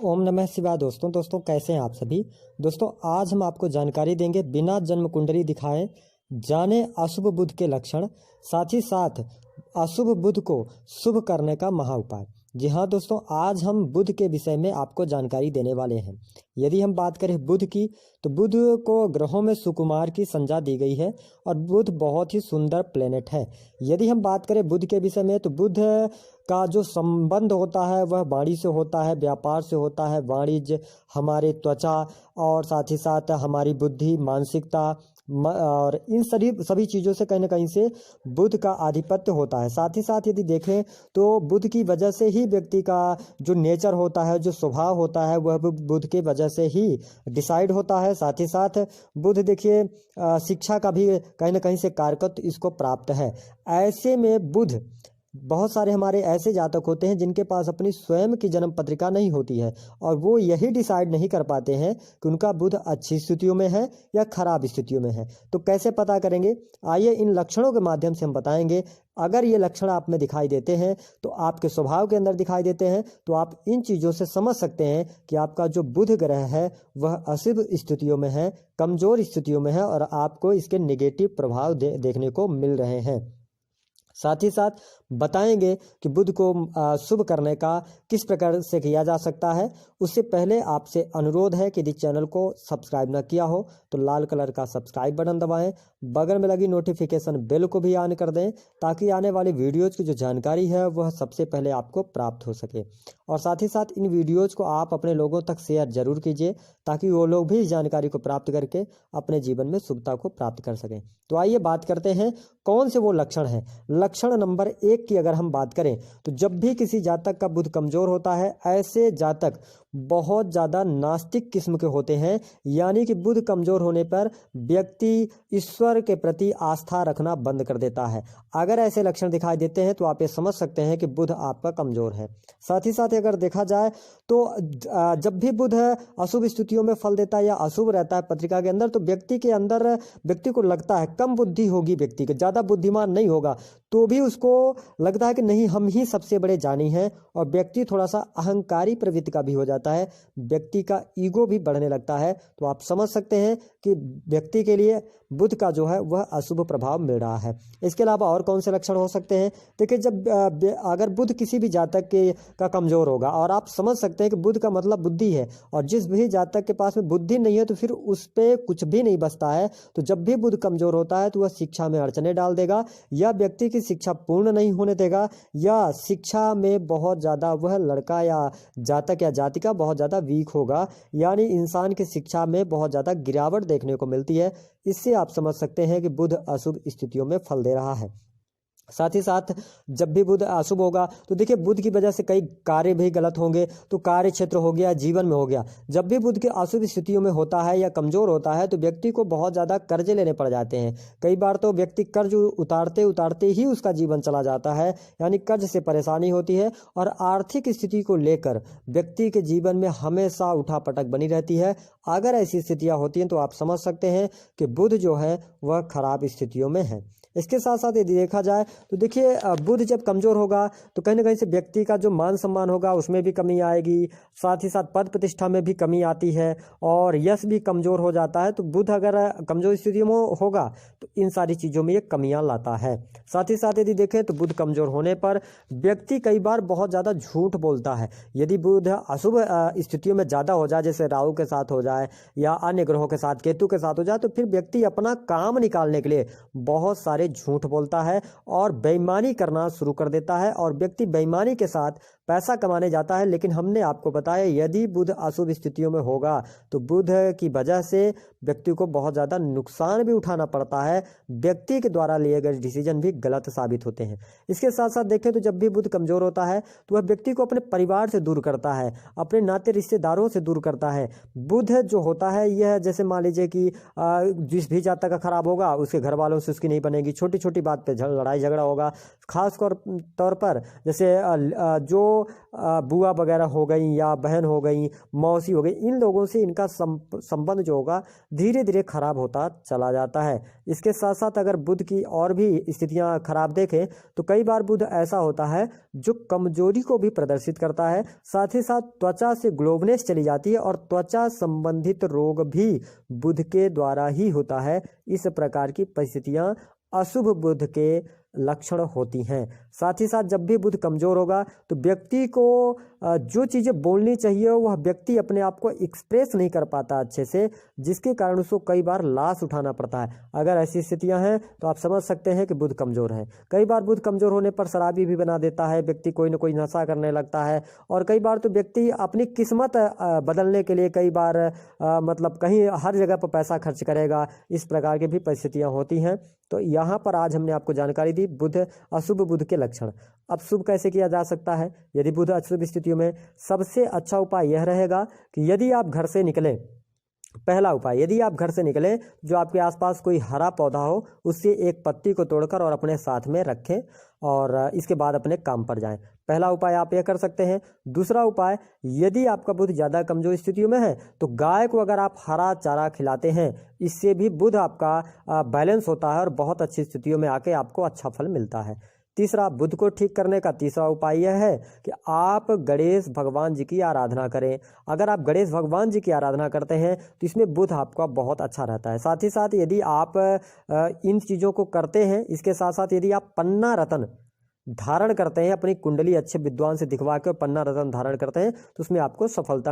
ओम नमः शिवाय। दोस्तों कैसे हैं आप सभी। दोस्तों आज हम आपको जानकारी देंगे बिना जन्म कुंडली दिखाए जाने अशुभ बुध के लक्षण, साथ ही साथ अशुभ बुध को शुभ करने का महा उपाय। जी हाँ दोस्तों, आज हम बुध के विषय में आपको जानकारी देने वाले हैं। यदि हम बात करें बुध की, तो बुध को ग्रहों में सुकुमार की संज्ञा दी गई है और बुध बहुत ही सुंदर प्लेनेट है। यदि हम बात करें बुध के विषय में, तो बुध का जो संबंध होता है वह वाणी से होता है, व्यापार से होता है। वाणिज्य, हमारे त्वचा और साथ ही साथ हमारी बुद्धि, मानसिकता और इन सभी चीज़ों से कहीं ना कहीं से बुध का आधिपत्य होता है। साथ ही साथ यदि देखें तो बुध की वजह से ही व्यक्ति का जो नेचर होता है, जो स्वभाव होता है, वह बुध के वजह से ही डिसाइड होता है। साथ ही साथ बुध देखिए शिक्षा का भी कहीं ना कहीं से कारकत्व इसको प्राप्त है। ऐसे में बुध, बहुत सारे हमारे ऐसे जातक होते हैं जिनके पास अपनी स्वयं की जन्म पत्रिका नहीं होती है और वो यही डिसाइड नहीं कर पाते हैं कि उनका बुध अच्छी स्थितियों में है या खराब स्थितियों में है। तो कैसे पता करेंगे, आइए इन लक्षणों के माध्यम से हम बताएंगे। अगर ये लक्षण आप में दिखाई देते हैं, तो आपके स्वभाव के अंदर दिखाई देते हैं, तो आप इन चीज़ों से समझ सकते हैं कि आपका जो बुध ग्रह है वह अशुभ स्थितियों में है, कमजोर स्थितियों में है और आपको इसके नेगेटिव प्रभाव देखने को मिल रहे हैं। साथ ही साथ बताएंगे कि बुध को शुभ करने का किस प्रकार से किया जा सकता है। उससे पहले आपसे अनुरोध है कि यदि चैनल को सब्सक्राइब न किया हो तो लाल कलर का सब्सक्राइब बटन दबाएं, बगल में लगी नोटिफिकेशन बेल को भी ऑन कर दें ताकि आने वाली वीडियोज़ की जो जानकारी है वह सबसे पहले आपको प्राप्त हो सके। और साथ ही साथ इन वीडियोज़ को आप अपने लोगों तक शेयर जरूर कीजिए ताकि वो लोग भी इस जानकारी को प्राप्त करके अपने जीवन में शुभता को प्राप्त कर सकें। तो आइए बात करते हैं कौन से वो लक्षण हैं। लक्षण नंबर 1 की अगर हम बात करें, तो जब भी किसी जातक का बुध कमजोर होता है, ऐसे जातक बहुत ज़्यादा नास्तिक किस्म के होते हैं। यानी कि बुध कमजोर होने पर व्यक्ति ईश्वर के प्रति आस्था रखना बंद कर देता है। अगर ऐसे लक्षण दिखाई देते हैं तो आप ये समझ सकते हैं कि बुध आपका कमजोर है। साथ ही साथ अगर देखा जाए तो जब भी बुध अशुभ स्थितियों में फल देता है या अशुभ रहता है पत्रिका के अंदर, तो व्यक्ति को लगता है कम बुद्धि होगी, व्यक्ति के ज़्यादा बुद्धिमान नहीं होगा, तो भी उसको लगता है कि नहीं हम ही सबसे बड़े जानी हैं और व्यक्ति थोड़ा सा अहंकारी प्रवृत्ति का भी हो जाता है, व्यक्ति का ईगो भी बढ़ने लगता है। तो आप समझ सकते हैं कि व्यक्ति के लिए बुध का जो है वह अशुभ प्रभाव मिल रहा है। इसके अलावा और कौन से लक्षण हो सकते हैं। देखिए, जब अगर बुध किसी भी जातक का कमजोर होगा, और आप समझ सकते हैं कि बुध का मतलब बुद्धि है, और जिस भी जातक के पास में बुद्धि नहीं है तो फिर उस पर कुछ भी नहीं बचता है। तो जब भी बुध कमजोर होता है तो वह शिक्षा में अड़चने डाल देगा, या व्यक्ति की शिक्षा पूर्ण नहीं होने देगा, या शिक्षा में बहुत ज़्यादा वह लड़का या जातक या जातिका बहुत ज़्यादा वीक होगा। यानी इंसान की शिक्षा में बहुत ज़्यादा गिरावट देखने को मिलती है। इससे आप समझ सकते हैं कि बुध अशुभ स्थितियों में फल दे रहा है। साथ ही साथ जब भी बुध अशुभ होगा तो देखिए बुध की वजह से कई कार्य भी गलत होंगे, तो कार्य क्षेत्र हो गया, जीवन में हो गया। जब भी बुध के अशुभ स्थितियों में होता है या कमजोर होता है तो व्यक्ति को बहुत ज़्यादा कर्जे लेने पड़ जाते हैं। कई बार तो व्यक्ति कर्ज उतारते उतारते ही उसका जीवन चला जाता है, यानी कर्ज से परेशानी होती है और आर्थिक स्थिति को लेकर व्यक्ति के जीवन में हमेशा उठापटक बनी रहती है। अगर ऐसी स्थितियाँ होती हैं तो आप समझ सकते हैं कि बुध जो है वह खराब स्थितियों में है। इसके साथ साथ यदि देखा जाए तो देखिए बुध जब कमजोर होगा तो कहीं ना कहीं से व्यक्ति का जो मान सम्मान होगा उसमें भी कमी आएगी। साथ ही साथ पद प्रतिष्ठा में भी कमी आती है और यश भी कमजोर हो जाता है। तो बुध अगर कमजोर स्थिति में होगा तो इन सारी चीज़ों में ये कमियां लाता है। साथ ही साथ यदि देखें तो बुध कमजोर होने पर व्यक्ति कई बार बहुत ज़्यादा झूठ बोलता है। यदि बुध अशुभ स्थितियों में ज़्यादा हो जाए, जैसे राहु के साथ हो जाए या अन्य ग्रहों के साथ, केतु के साथ हो जाए, तो फिर व्यक्ति अपना काम निकालने के लिए बहुत सारे झूठ बोलता है और बेईमानी करना शुरू कर देता है, और व्यक्ति बेईमानी के साथ पैसा कमाने जाता है। लेकिन हमने आपको बताया यदि बुध अशुभ स्थितियों में होगा तो बुध की वजह से व्यक्ति को बहुत ज़्यादा नुकसान भी उठाना पड़ता है। व्यक्ति के द्वारा लिए गए डिसीजन भी गलत साबित होते हैं। इसके साथ साथ देखें तो जब भी बुध कमजोर होता है तो वह व्यक्ति को अपने परिवार से दूर करता है, अपने नाते रिश्तेदारों से दूर करता है। बुध जो होता है यह, जैसे मान लीजिए कि जिस भी जातक का खराब होगा उसके घर वालों से उसकी नहीं बनेगी, छोटी छोटी बात पे लड़ाई झगड़ा होगा। खास तौर पर जैसे जो बुआ वगैरह हो गई या बहन हो गई, मौसी हो गई, इन लोगों से इनका संबंध जो होगा धीरे धीरे खराब होता चला जाता है। इसके साथ साथ अगर बुध की और भी स्थितियां खराब देखें तो कई बार बुध ऐसा होता है जो कमजोरी को भी प्रदर्शित करता है, साथ ही साथ त्वचा से ग्लोबनेस चली जाती है और त्वचा संबंधित रोग भी बुध के द्वारा ही होता है। इस प्रकार की परिस्थितियां अशुभ बुध के लक्षण होती हैं। साथ ही साथ जब भी बुध कमजोर होगा तो व्यक्ति को जो चीज़ें बोलनी चाहिए वह व्यक्ति अपने आप को एक्सप्रेस नहीं कर पाता अच्छे से, जिसके कारण उसको कई बार लाश उठाना पड़ता है। अगर ऐसी स्थितियां हैं तो आप समझ सकते हैं कि बुध कमजोर है। कई बार बुध कमजोर होने पर शराबी भी बना देता है, व्यक्ति कोई ना कोई नशा करने लगता है, और कई बार तो व्यक्ति अपनी किस्मत बदलने के लिए कई बार मतलब कहीं हर जगह पर पैसा खर्च करेगा। इस प्रकार की भी परिस्थितियां होती हैं। तो यहाँ पर आज हमने आपको जानकारी दी बुध, अशुभ बुध के लक्षण। अब शुभ कैसे किया जा सकता है यदि बुध अशुभ स्थितियों में? सबसे अच्छा उपाय यह रहेगा कि यदि आप घर से निकलें, पहला उपाय, यदि आप घर से निकलें जो आपके आसपास कोई हरा पौधा हो उससे एक पत्ती को तोड़कर और अपने साथ में रखें और इसके बाद अपने काम पर जाएं। पहला उपाय आप यह कर सकते हैं। दूसरा उपाय, यदि आपका बुध ज़्यादा कमजोर स्थितियों में है तो गाय को अगर आप हरा चारा खिलाते हैं, इससे भी बुध आपका बैलेंस होता है और बहुत अच्छी स्थितियों में आके आपको अच्छा फल मिलता है। तीसरा, बुध को ठीक करने का तीसरा उपाय यह है कि आप गणेश भगवान जी की आराधना करें। अगर आप गणेश भगवान जी की आराधना करते हैं तो इसमें बुध आपका बहुत अच्छा रहता है। साथ ही साथ यदि आप इन चीज़ों को करते हैं, इसके साथ साथ यदि आप पन्ना रत्न धारण करते हैं, अपनी कुंडली अच्छे विद्वान से दिखवा के पन्ना रत्न धारण करते हैं तो उसमें आपको सफलता